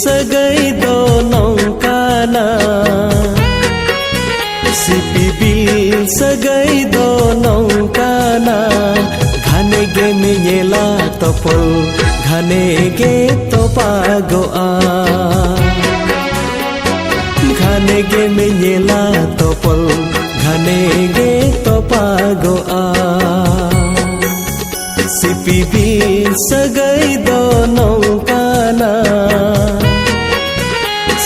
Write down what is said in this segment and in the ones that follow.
sagai do nongkana sipibil sagai do nongkana घने गे मेला तोपल घने गे तोपागोआ घने गे मेला तोपल घने गे तोपागोआ सिपिबिल सगै दो नौकाना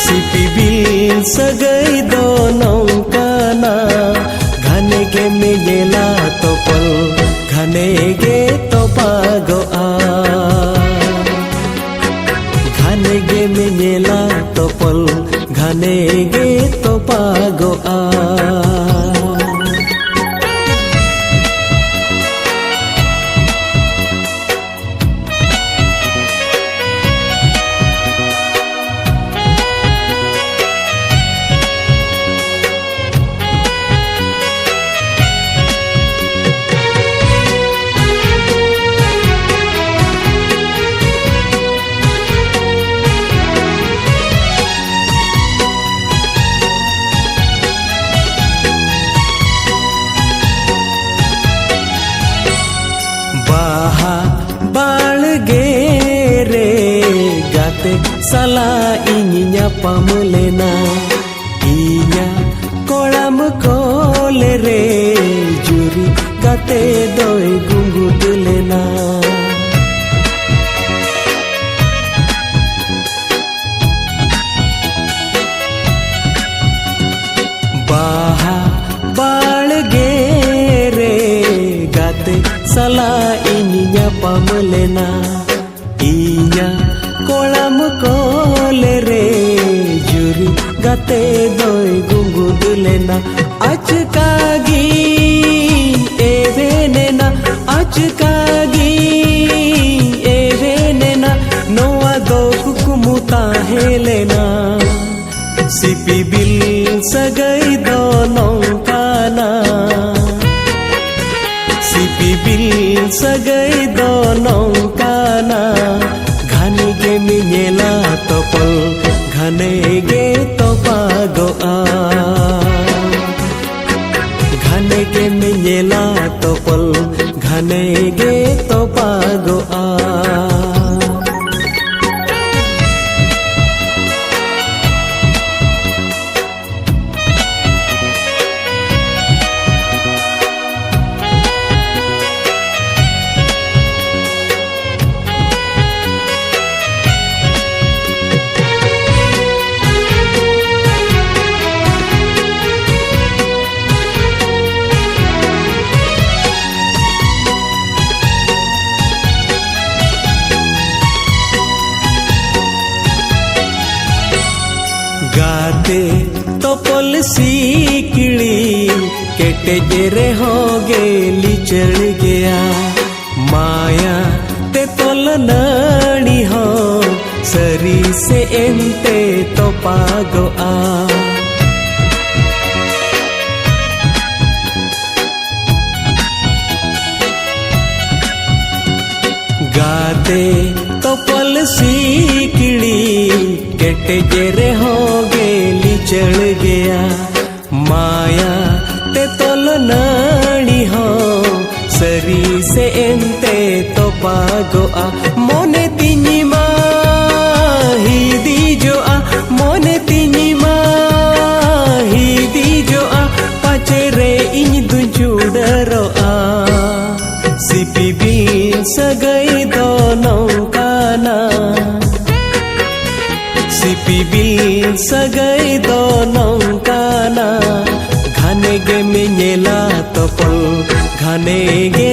सिपिबिल सगै दो नौकाना घने गे मेला तोपल घने गे तोपागोआ घने गे मेला तोपल घने गे तोपागोआ Sala inya pamulena inya kolam kolere juri gate doi gungudulena baha balgere gate sala inya pamulena inya kolam कोलेरे जुरी गते दोय गुंगुदुलेना अचकागी एवेनेना अचकागी एवेनेना नोआ दो कुकुमुता हेलेना सिपिबिल सगै दो नौकाना सिपिबिल सगै दो नौकाना घने गे मेला तोपल घने गे तोपागोआ घने गे मेला तोपल घने गे तोपागोआ गाते तोपल सीकड़ी केटे जेरे हो गेली चढ़ गया माया ते तोल नड़ी हो सरी से एंते तो पागोआ गाते तोपल सीकड़ी केटे जेरे हो गेली चढ़ गया माया ते तोल नड़ी हो सरी से एंते तो पागोआ मोने तिनी माही दी जो आ मोने तिनी माही दी जो आ पाचे रे इन दुजुडरोआ सिपिबिल सगै दो नौकाना सिपिबिल सगै दो नौकाना घने गे मेला तोपल घने गे